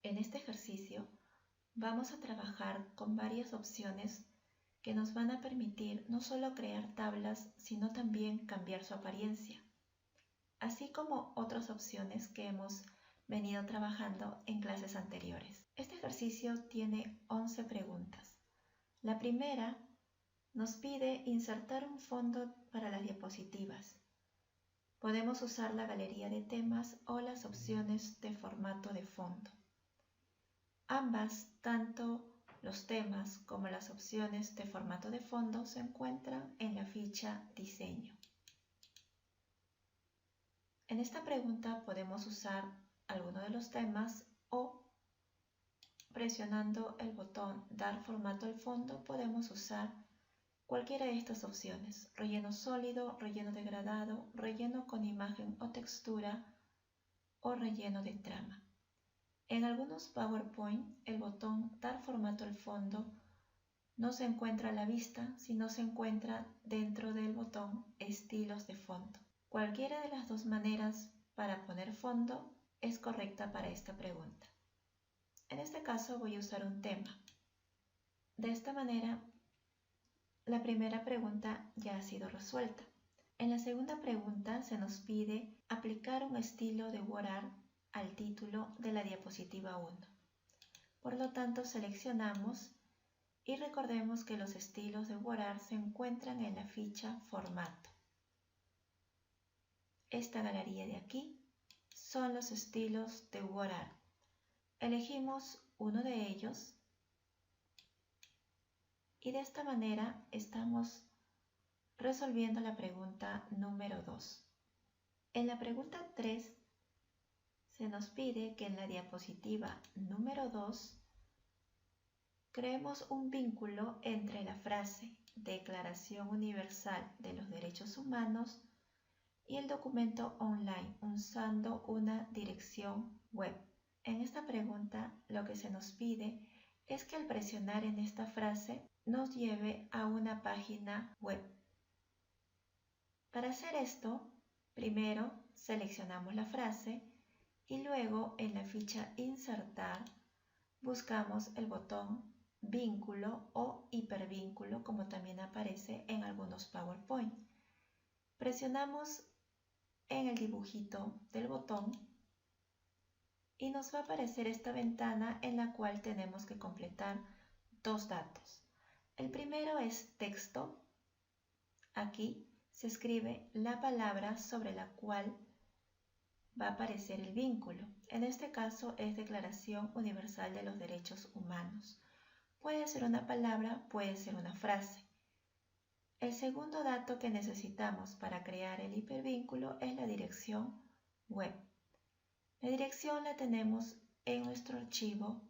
En este ejercicio vamos a trabajar con varias opciones que nos van a permitir no solo crear tablas, sino también cambiar su apariencia, así como otras opciones que hemos venido trabajando en clases anteriores. Este ejercicio tiene 11 preguntas. La primera nos pide insertar un fondo para las diapositivas. Podemos usar la galería de temas o las opciones de formato de fondo. Ambas, tanto los temas como las opciones de formato de fondo, se encuentran en la ficha Diseño. En esta pregunta podemos usar alguno de los temas o presionando el botón Dar formato al fondo podemos usar cualquiera de estas opciones: relleno sólido, relleno degradado, relleno con imagen o textura o relleno de trama. En algunos PowerPoint, el botón Dar formato al fondo no se encuentra a la vista, sino se encuentra dentro del botón Estilos de fondo. Cualquiera de las dos maneras para poner fondo es correcta para esta pregunta. En este caso voy a usar un tema. De esta manera, la primera pregunta ya ha sido resuelta. En la segunda pregunta se nos pide aplicar un estilo de WordArt al título de la diapositiva 1. Por lo tanto, seleccionamos y recordemos que los estilos de WordArt se encuentran en la ficha Formato. Esta galería de aquí son los estilos de WordArt. Elegimos uno de ellos y de esta manera estamos resolviendo la pregunta número 2. En la pregunta 3 se nos pide que en la diapositiva número 2 creemos un vínculo entre la frase Declaración Universal de los Derechos Humanos y el documento online usando una dirección web. En esta pregunta lo que se nos pide es que al presionar en esta frase nos lleve a una página web. Para hacer esto, primero seleccionamos la frase y luego en la ficha Insertar buscamos el botón Vínculo o hipervínculo, como también aparece en algunos PowerPoint. Presionamos en el dibujito del botón y nos va a aparecer esta ventana en la cual tenemos que completar dos datos. El primero es texto. Aquí se escribe la palabra sobre la cual va a aparecer el vínculo. En este caso es Declaración Universal de los Derechos Humanos. Puede ser una palabra, puede ser una frase. El segundo dato que necesitamos para crear el hipervínculo es la dirección web. La dirección la tenemos en nuestro archivo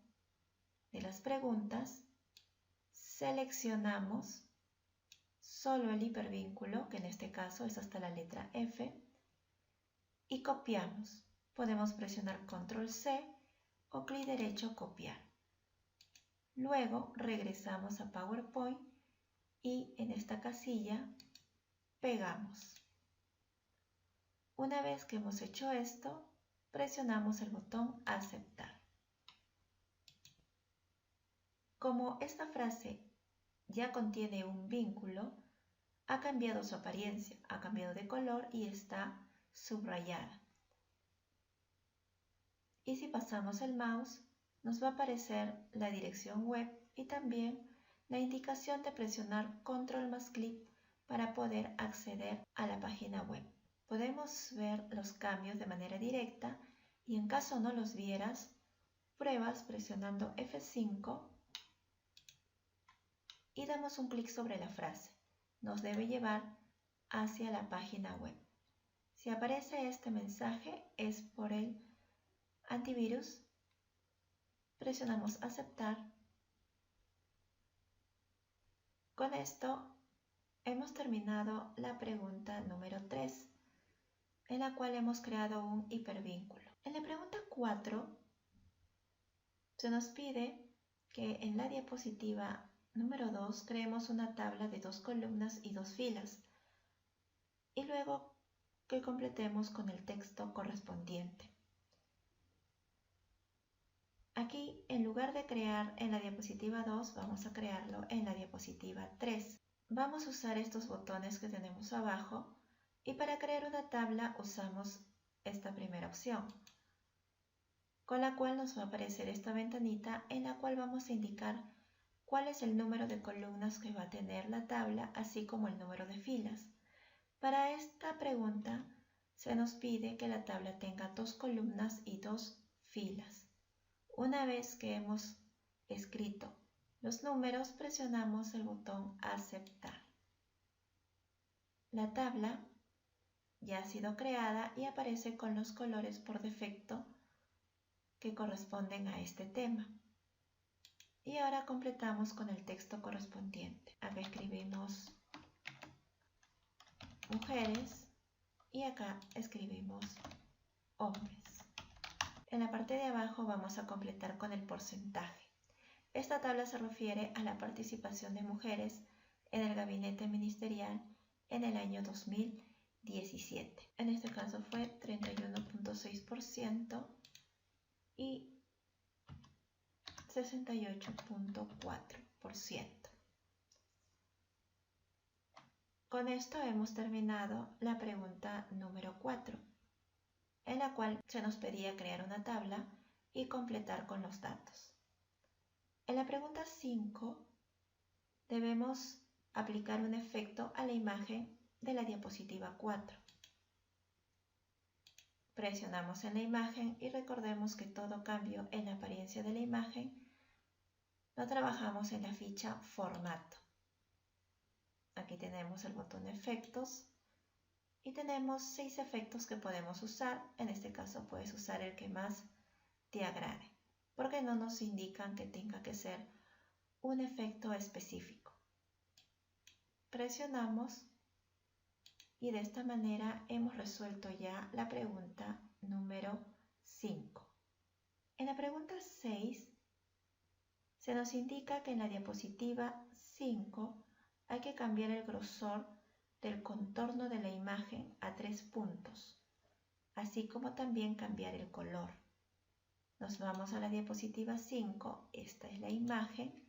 de las preguntas. Seleccionamos solo el hipervínculo, que en este caso es hasta la letra F, y copiamos. Podemos presionar Control C o clic derecho copiar. Luego regresamos a PowerPoint y en esta casilla pegamos. Una vez que hemos hecho esto, presionamos el botón Aceptar. Como esta frase ya contiene un vínculo, ha cambiado su apariencia, ha cambiado de color y está subrayada. Y si pasamos el mouse, nos va a aparecer la dirección web y también la indicación de presionar Control más clic para poder acceder a la página web. Podemos ver los cambios de manera directa y en caso no los vieras, pruebas presionando F5 y damos un clic sobre la frase. Nos debe llevar hacia la página web. Si aparece este mensaje es por el antivirus. Presionamos Aceptar. Con esto hemos terminado la pregunta número 3, en la cual hemos creado un hipervínculo. En la pregunta 4 se nos pide que en la diapositiva número 2 creemos una tabla de 2 columnas y 2 filas y luego que completemos con el texto correspondiente. Aquí, en lugar de crear en la diapositiva 2, vamos a crearlo en la diapositiva 3. Vamos a usar estos botones que tenemos abajo y para crear una tabla usamos esta primera opción, con la cual nos va a aparecer esta ventanita en la cual vamos a indicar cuál es el número de columnas que va a tener la tabla, así como el número de filas. Para esta pregunta se nos pide que la tabla tenga 2 columnas y 2 filas. Una vez que hemos escrito los números, presionamos el botón Aceptar. La tabla ya ha sido creada y aparece con los colores por defecto que corresponden a este tema. Y ahora completamos con el texto correspondiente. Acá escribimos mujeres y acá escribimos hombres. En la parte de abajo vamos a completar con el porcentaje. Esta tabla se refiere a la participación de mujeres en el gabinete ministerial en el año 2017. En este caso fue 31.6% y 68.4%. Con esto hemos terminado la pregunta número 4, en la cual se nos pedía crear una tabla y completar con los datos. En la pregunta 5 debemos aplicar un efecto a la imagen de la diapositiva 4. Presionamos en la imagen y recordemos que todo cambio en la apariencia de la imagen lo trabajamos en la ficha Formato. Aquí tenemos el botón Efectos y tenemos 6 efectos que podemos usar. En este caso puedes usar el que más te agrade, porque no nos indican que tenga que ser un efecto específico. Presionamos y de esta manera hemos resuelto ya la pregunta número 5. En la pregunta 6 se nos indica que en la diapositiva 5 hay que cambiar el grosor del contorno de la imagen a 3 puntos, así como también cambiar el color. Nos vamos a la diapositiva 5, esta es la imagen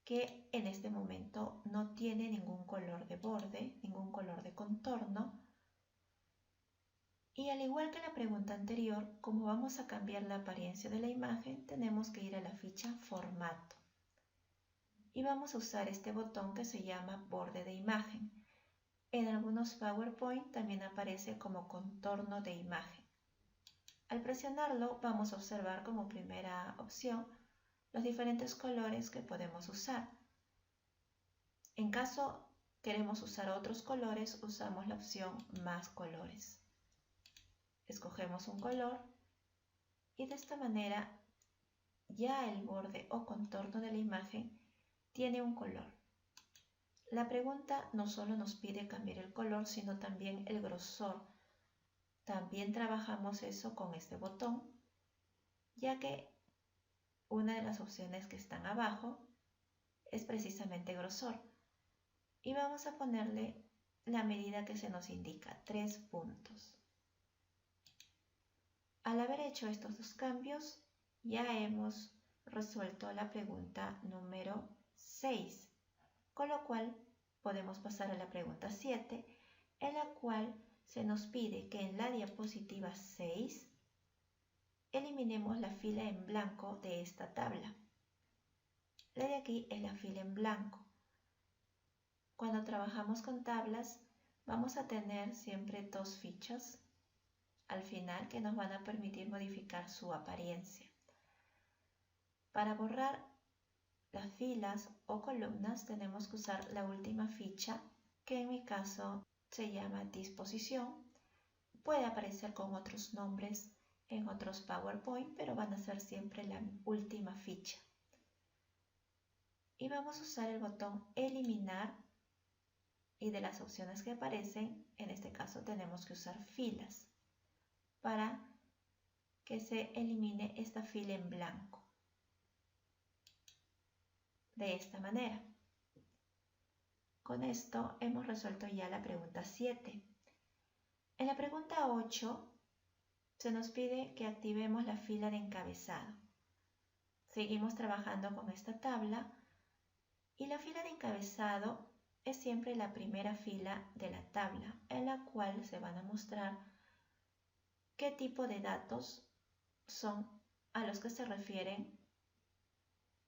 que en este momento no tiene ningún color de borde, ningún color de contorno. Y al igual que la pregunta anterior, como vamos a cambiar la apariencia de la imagen, tenemos que ir a la ficha Formato. Y vamos a usar este botón que se llama Borde de imagen. En algunos PowerPoint también aparece como contorno de imagen. Al presionarlo vamos a observar como primera opción los diferentes colores que podemos usar. En caso queremos usar otros colores, usamos la opción Más colores. Escogemos un color y de esta manera ya el borde o contorno de la imagen tiene un color. La pregunta no solo nos pide cambiar el color, sino también el grosor. También trabajamos eso con este botón, ya que una de las opciones que están abajo es precisamente grosor. Y vamos a ponerle la medida que se nos indica, 3 puntos. Al haber hecho estos 2 cambios, ya hemos resuelto la pregunta número 6, con lo cual podemos pasar a la pregunta 7, en la cual se nos pide que en la diapositiva 6 eliminemos la fila en blanco de esta tabla. La de aquí es la fila en blanco. Cuando trabajamos con tablas, vamos a tener siempre 2 fichas al final que nos van a permitir modificar su apariencia. Para borrar las filas o columnas tenemos que usar la última ficha, que en mi caso se llama disposición. Puede aparecer con otros nombres en otros PowerPoint, pero van a ser siempre la última ficha. Y vamos a usar el botón eliminar y de las opciones que aparecen, en este caso tenemos que usar filas para que se elimine esta fila en blanco. De esta manera. Con esto hemos resuelto ya la pregunta 7. En la pregunta 8 se nos pide que activemos la fila de encabezado. Seguimos trabajando con esta tabla y la fila de encabezado es siempre la primera fila de la tabla en la cual se van a mostrar qué tipo de datos son a los que se refieren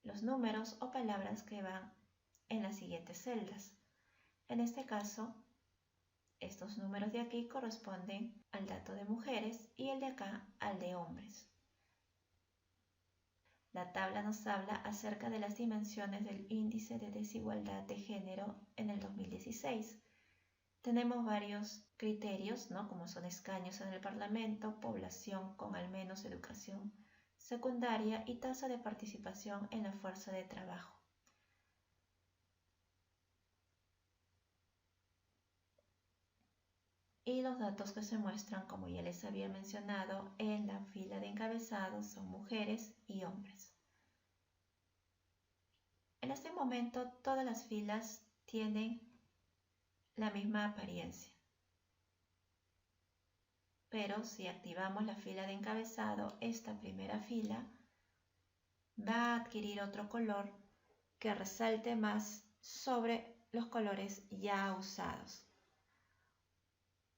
los números o palabras que van en las siguientes celdas. En este caso, estos números de aquí corresponden al dato de mujeres y el de acá al de hombres. La tabla nos habla acerca de las dimensiones del índice de desigualdad de género en el 2016. Tenemos varios criterios, ¿no? Como son escaños en el Parlamento, población con al menos educación secundaria y tasa de participación en la fuerza de trabajo. Y los datos que se muestran, como ya les había mencionado, en la fila de encabezados son mujeres y hombres. En este momento todas las filas tienen la misma apariencia. Pero si activamos la fila de encabezado, esta primera fila va a adquirir otro color que resalte más sobre los colores ya usados.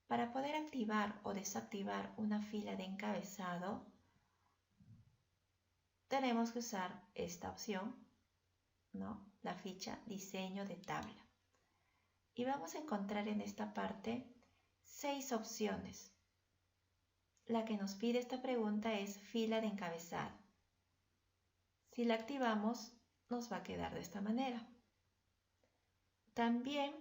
Para poder activar o desactivar una fila de encabezado, tenemos que usar esta opción, ¿no? La ficha diseño de tabla. Y vamos a encontrar en esta parte 6 opciones. La que nos pide esta pregunta es fila de encabezado. Si la activamos, nos va a quedar de esta manera. También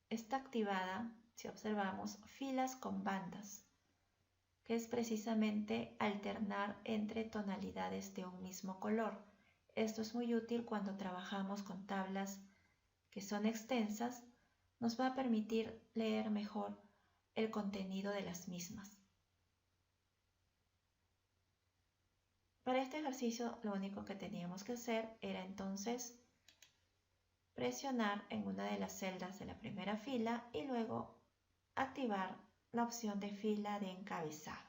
está activada, si observamos, filas con bandas, que es precisamente alternar entre tonalidades de un mismo color. Esto es muy útil cuando trabajamos con tablas que son extensas, nos va a permitir leer mejor el contenido de las mismas. Para este ejercicio lo único que teníamos que hacer era entonces presionar en una de las celdas de la primera fila y luego activar la opción de fila de encabezado.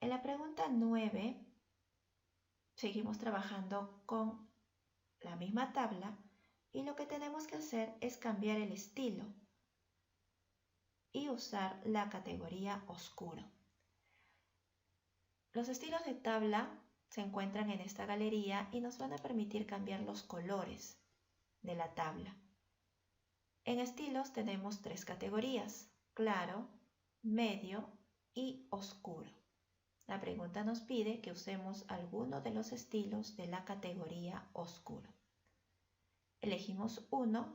En la pregunta 9 seguimos trabajando con la misma tabla y lo que tenemos que hacer es cambiar el estilo y usar la categoría oscuro. Los estilos de tabla se encuentran en esta galería y nos van a permitir cambiar los colores de la tabla. En estilos tenemos 3 categorías: claro, medio y oscuro. La pregunta nos pide que usemos alguno de los estilos de la categoría oscuro. Elegimos uno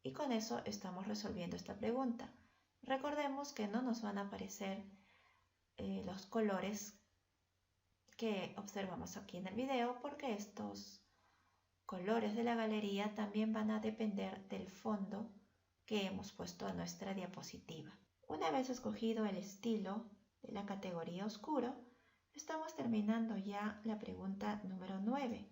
y con eso estamos resolviendo esta pregunta. Recordemos que no nos van a aparecer los colores que observamos aquí en el video, porque estos colores de la galería también van a depender del fondo que hemos puesto a nuestra diapositiva. Una vez escogido el estilo de la categoría oscuro, estamos terminando ya la pregunta número 9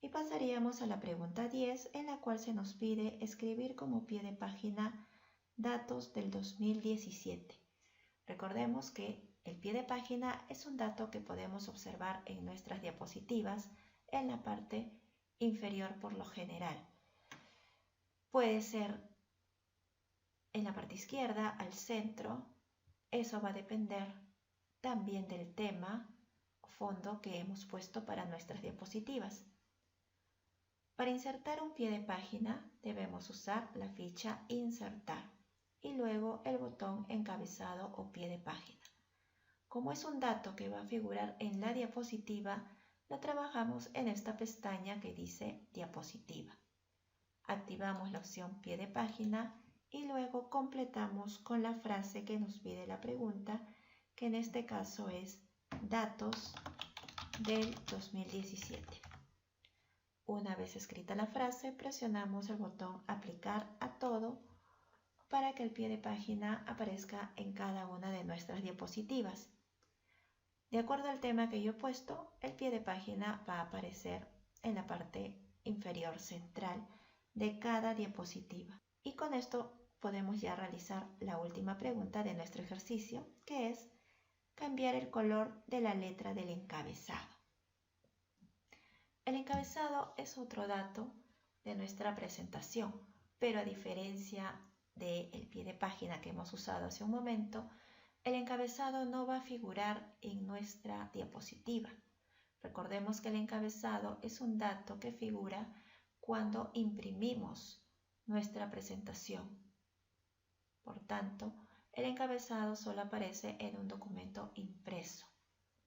y pasaríamos a la pregunta 10, en la cual se nos pide escribir como pie de página datos del 2017. Recordemos que el pie de página es un dato que podemos observar en nuestras diapositivas en la parte inferior por lo general. Puede ser en la parte izquierda, al centro. Eso va a depender también del tema o fondo que hemos puesto para nuestras diapositivas. Para insertar un pie de página debemos usar la ficha insertar y luego el botón encabezado o pie de página. Como es un dato que va a figurar en la diapositiva, lo trabajamos en esta pestaña que dice diapositiva. Activamos la opción pie de página y luego completamos con la frase que nos pide la pregunta, que en este caso es datos del 2017. Una vez escrita la frase, presionamos el botón aplicar a todo para que el pie de página aparezca en cada una de nuestras diapositivas. De acuerdo al tema que yo he puesto, el pie de página va a aparecer en la parte inferior central de cada diapositiva. Y con esto podemos ya realizar la última pregunta de nuestro ejercicio, que es cambiar el color de la letra del encabezado. El encabezado es otro dato de nuestra presentación, pero a diferencia del pie de página que hemos usado hace un momento, el encabezado no va a figurar en nuestra diapositiva. Recordemos que el encabezado es un dato que figura cuando imprimimos nuestra presentación. Por tanto, el encabezado solo aparece en un documento impreso.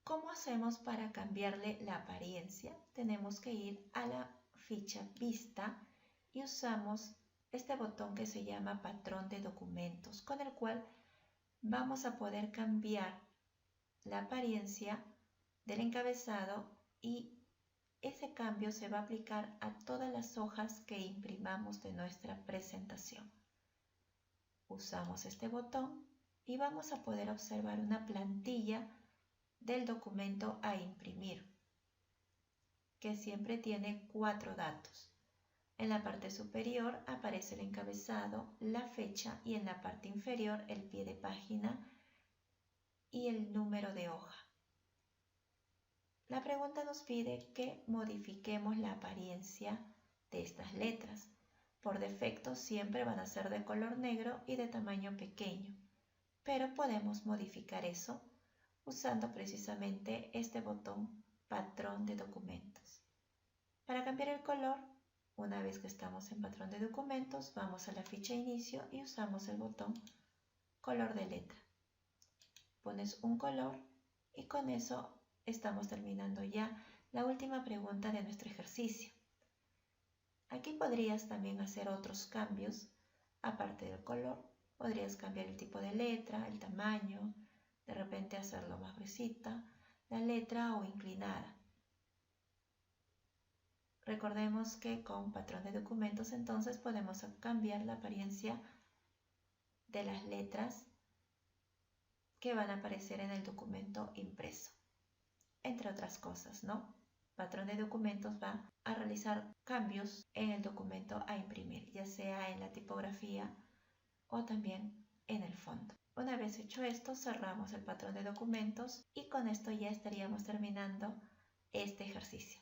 ¿Cómo hacemos para cambiarle la apariencia? Tenemos que ir a la ficha Vista y usamos este botón que se llama Patrón de documentos, con el cual vamos a poder cambiar la apariencia del encabezado y ese cambio se va a aplicar a todas las hojas que imprimamos de nuestra presentación. Usamos este botón y vamos a poder observar una plantilla del documento a imprimir, que siempre tiene 4 datos. En la parte superior aparece el encabezado, la fecha y en la parte inferior el pie de página y el número de hoja. La pregunta nos pide que modifiquemos la apariencia de estas letras. Por defecto siempre van a ser de color negro y de tamaño pequeño, pero podemos modificar eso usando precisamente este botón Patrón de documentos. Para cambiar el color, una vez que estamos en Patrón de documentos, vamos a la ficha Inicio y usamos el botón Color de letra. Pones un color y con eso estamos terminando ya la última pregunta de nuestro ejercicio. Aquí podrías también hacer otros cambios, aparte del color. Podrías cambiar el tipo de letra, el tamaño, de repente hacerlo más gruesita, la letra o inclinada. Recordemos que con Patrón de documentos entonces podemos cambiar la apariencia de las letras que van a aparecer en el documento impreso, entre otras cosas, ¿no? Patrón de documentos va a realizar cambios en el documento a imprimir, ya sea en la tipografía o también en el fondo. Una vez hecho esto, cerramos el patrón de documentos y con esto ya estaríamos terminando este ejercicio.